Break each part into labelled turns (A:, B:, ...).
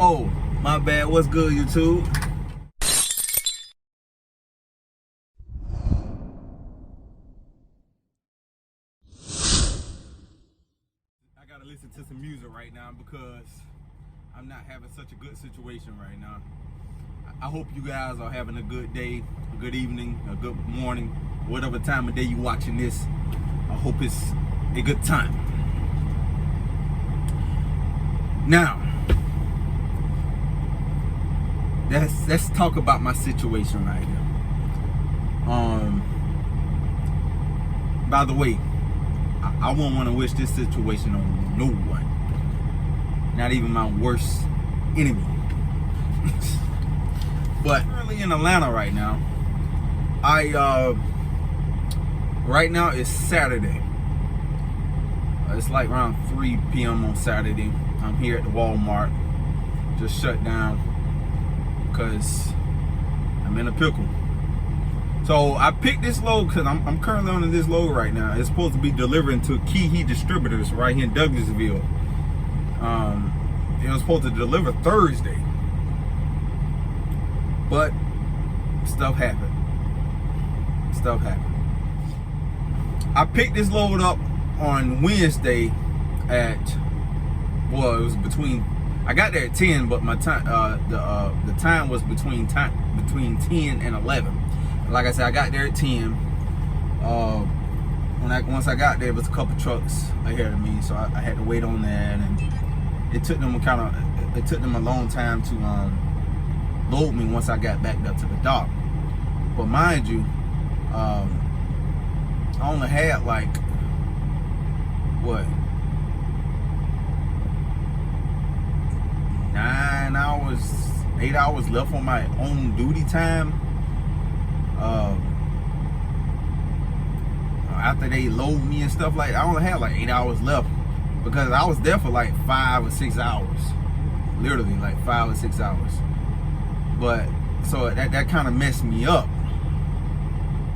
A: Oh, my bad. What's good, YouTube? I gotta listen to some music right now because I'm not having such a good situation right now. I hope you guys are having a good day, a good evening, a good morning, whatever time of day you're watching this. I hope it's a good time. Now, let's talk about my situation right here. By the way, I won't want to wish this situation on no one, not even my worst enemy. But currently in Atlanta right now. Right now it's Saturday. It's like around 3 p.m. on Saturday. I'm here at the Walmart, just shut down because I'm in a pickle. So I picked this load because I'm currently on this load right now. It's supposed to be delivering to Key Heat Distributors right here in Douglasville. It was supposed to deliver Thursday, but stuff happened. I picked this load up on Wednesday at, well, it was between, I got there at 10, but my time, the time was between 10 and 11. Like I said, I got there at 10. Once I got there, it was a couple trucks ahead of me, so I had to wait on that, and it took them a long time to load me once I got backed up to the dock. But mind you, I only had like, what, 8 hours left on my own duty time. After they load me and stuff like that, I only had like 8 hours left because I was there for like 5 or 6 hours, literally like 5 or 6 hours. But so that kind of messed me up.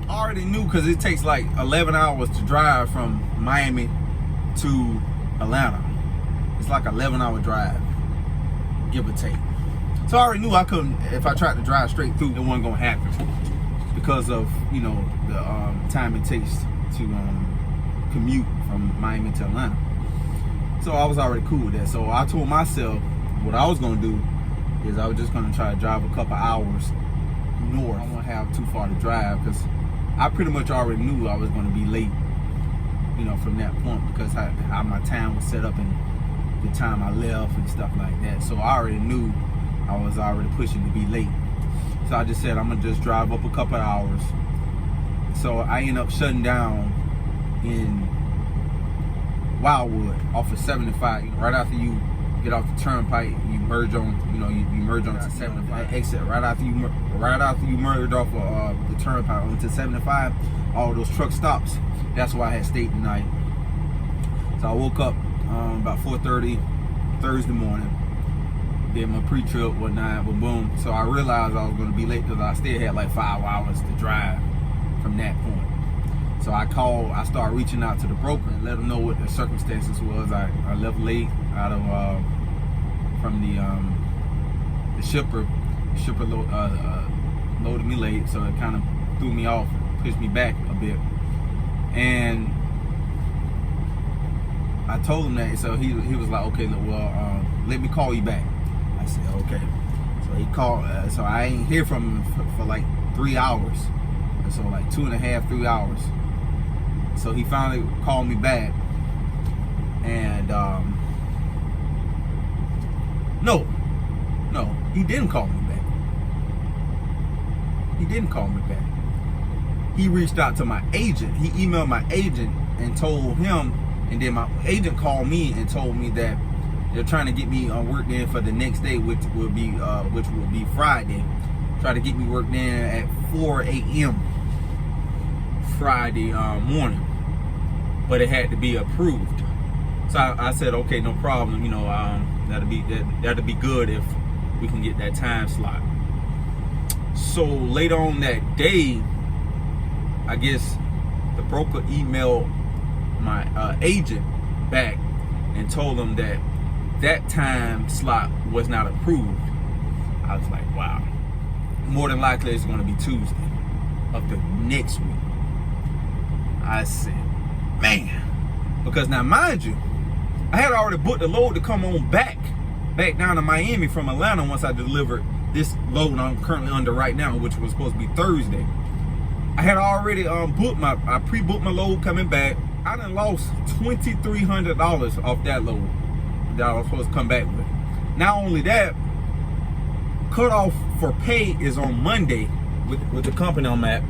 A: I already knew because it takes like 11 hours to drive from Miami to Atlanta. It's like an 11-hour drive, give or take. So I already knew I couldn't, if I tried to drive straight through, it wasn't gonna happen because of, you know, the time it takes to commute from Miami to Atlanta. So I was already cool with that. So I told myself what I was gonna do is I was just gonna try to drive a couple hours north. I don't want to have too far to drive because I pretty much already knew I was gonna be late, you know, from that point because how my time was set up and the time I left and stuff like that. So I already knew I was already pushing to be late. So I just said I'm gonna just drive up a couple hours. So I end up shutting down in Wildwood off of 75. You know, right after you get off the turnpike, you merge on, you know, you merge onto 75 exit. Right after you merge off of the turnpike onto 75, all those truck stops. That's why I had stayed the night. So I woke up about 4:30 Thursday morning. Did my pre-trip, whatnot, boom. So I realized I was going to be late because I still had like 5 hours to drive from that point. So I started reaching out to the broker and let them know what the circumstances was. I left late out of from the shipper. The shipper loaded me late, so it kind of threw me off, pushed me back a bit. And I told him that, so he was like, okay, well, let me call you back. I said, okay. So he called, so I ain't hear from him for like 3 hours. So like 2.5, 3 hours. So he finally called me back. And, no, he didn't call me back. He didn't call me back. He reached out to my agent. He emailed my agent and told him, and then my agent called me and told me that they're trying to get me worked in for the next day, which will be Friday. Try to get me worked in at 4 a.m. Friday morning, but it had to be approved. So I said, okay, no problem. You know, that'll be good if we can get that time slot. So later on that day, I guess the broker emailed my agent back and told them that that time slot was not approved. I was like, wow. More than likely it's going to be Tuesday of the next week. I said, man. Because now, mind you, I had already booked the load to come on back down to Miami from Atlanta once I delivered this load I'm currently under right now, which was supposed to be Thursday. I had already I pre-booked my load coming back. I done lost $2,300 off that load that I was supposed to come back with. Not only that, cutoff for pay is on Monday with the company I'm at.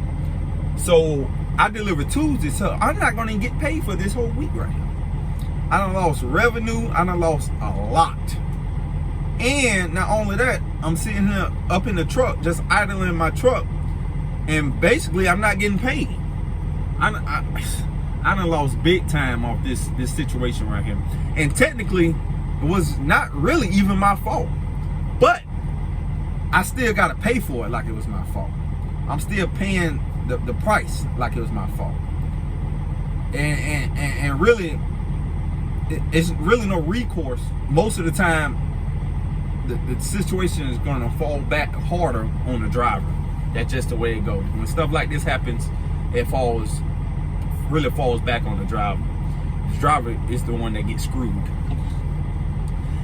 A: So I delivered Tuesday, so I'm not gonna get paid for this whole week right now. I done lost revenue, I done lost a lot. And not only that, I'm sitting here up in the truck, just idling my truck, and basically I'm not getting paid. I done lost big time off this situation right here. And technically, it was not really even my fault. But I still gotta pay for it like it was my fault. I'm still paying the price like it was my fault. And really, it's really no recourse. Most of the time, the situation is gonna fall back harder on the driver. That's just the way it goes. When stuff like this happens, it really falls back on the driver. The driver is the one that gets screwed.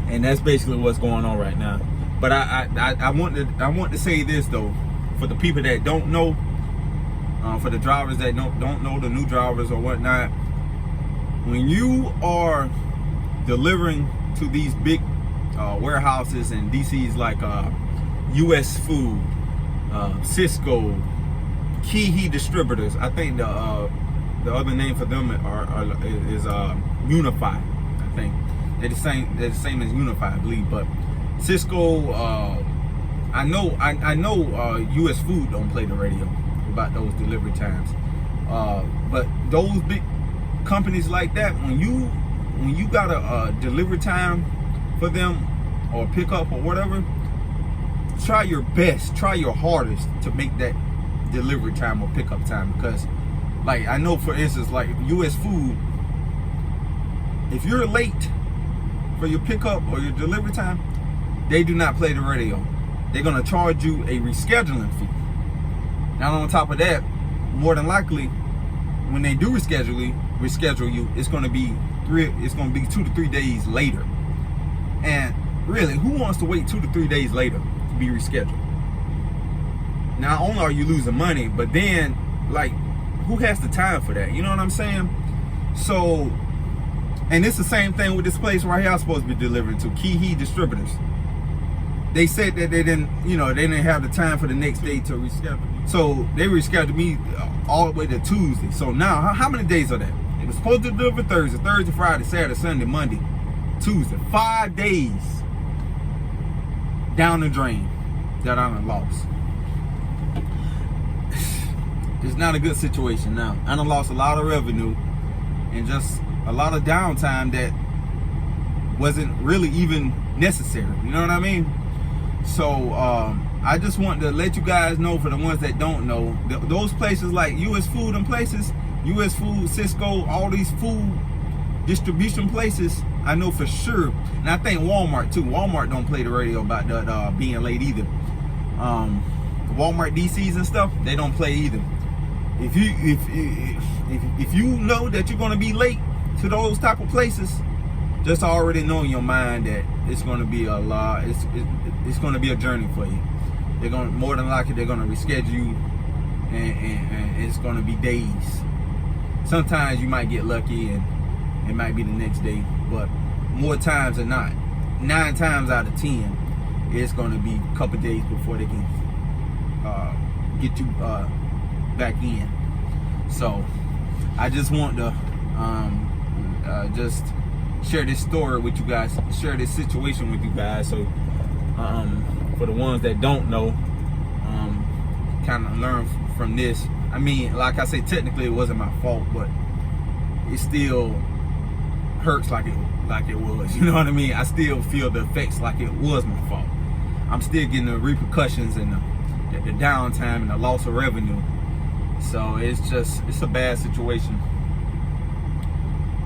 A: And that's basically what's going on right now. But I want to say this though, for the people that don't know, for the drivers that don't know, the new drivers or whatnot, when you are delivering to these big warehouses and DCs like US Food, Cisco, Key Distributors, I think the other name for them is Unify. I think they're the same as Unify, I believe. But Cisco, I know US Food don't play the radio about those delivery times. But those big companies like that, when you got a delivery time for them or pickup or whatever, try your best, try your hardest to make that delivery time or pickup time. Because like I know, for instance, like US Food, if you're late for your pickup or your delivery time, they do not play the radio. They're gonna charge you a rescheduling fee. Now on top of that, more than likely, when they do reschedule you, it's gonna be 2 to 3 days later. And really, who wants to wait 2 to 3 days later to be rescheduled? Not only are you losing money, but then like, who has the time for that? You know what I'm saying? So, and it's the same thing with this place right here I'm supposed to be delivering to, Key Distributors. They said that they didn't have the time for the next day to reschedule. So they rescheduled me all the way to Tuesday. So now, how many days are that? It was supposed to deliver Thursday, Friday, Saturday, Sunday, Monday, Tuesday. 5 days down the drain that I done lost. It's not a good situation now. I done lost a lot of revenue and just a lot of downtime that wasn't really even necessary. You know what I mean? So I just want to let you guys know, for the ones that don't know, those places like US Food and places, US Food, Cisco, all these food distribution places, I know for sure. And I think Walmart too. Walmart don't play the radio about that being late either. Walmart DCs and stuff, they don't play either. If you know that you're gonna be late to those type of places, just already know in your mind that it's gonna be a lot. It's gonna be a journey for you. They're gonna, more than likely, they're gonna reschedule you, and it's gonna be days. Sometimes you might get lucky and it might be the next day, but more times than not, 9 times out of 10, it's gonna be a couple days before they can get you back in. So I just want to just share this story with you guys, share this situation with you guys, so for the ones that don't know, kind of learn from this. I mean, like I say, technically it wasn't my fault, but it still hurts like it was. You know what I mean? I still feel the effects like it was my fault. I'm still getting the repercussions and the downtime and the loss of revenue. So it's a bad situation.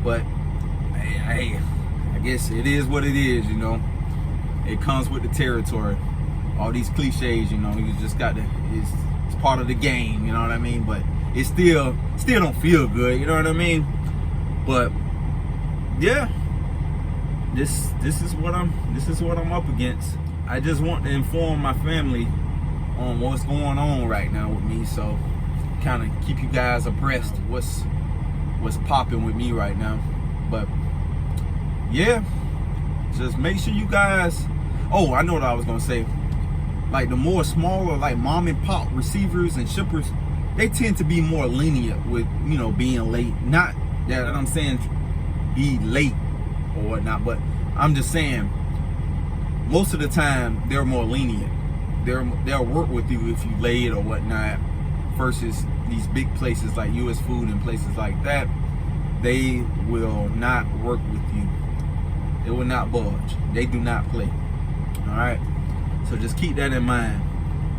A: But hey, I guess it is what it is, you know. It comes with the territory. All these cliches, you know, you just got to, it's part of the game, you know what I mean? But it still don't feel good, you know what I mean? But yeah, this is what I'm up against. I just want to inform my family on what's going on right now with me, so kind of keep you guys abreast of what's popping with me right now. But yeah, just make sure you guys, oh, I know what I was gonna say, like the more smaller, like mom and pop receivers and shippers, they tend to be more lenient with, you know, being late. Not that I'm saying be late or whatnot, but I'm just saying most of the time they're more lenient. They'll work with you if you late or whatnot, versus these big places like US Food and places like that. They will not work with you. They will not budge. They do not play. All right, so just keep that in mind.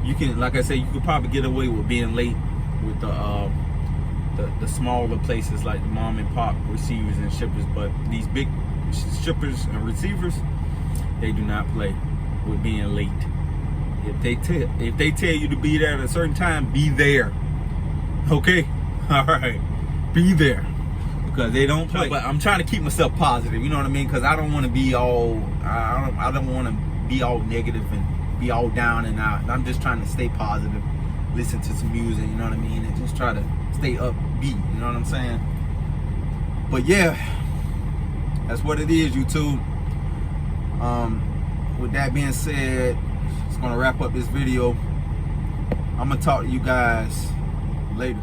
A: You can, like I said, you could probably get away with being late with the smaller places like the mom and pop receivers and shippers, but these big shippers and receivers, they do not play with being late. If they tell you to be there at a certain time, be there. Okay, all right, be there, because they don't play. But I'm trying to keep myself positive, you know what I mean? Because I don't want to be all I don't want to be all negative and be all down and out. I'm just trying to stay positive, listen to some music, you know what I mean, and just try to stay upbeat, you know what I'm saying? But yeah, that's what it is, YouTube. With that being said, it's gonna wrap up this video. I'm gonna talk to you guys later.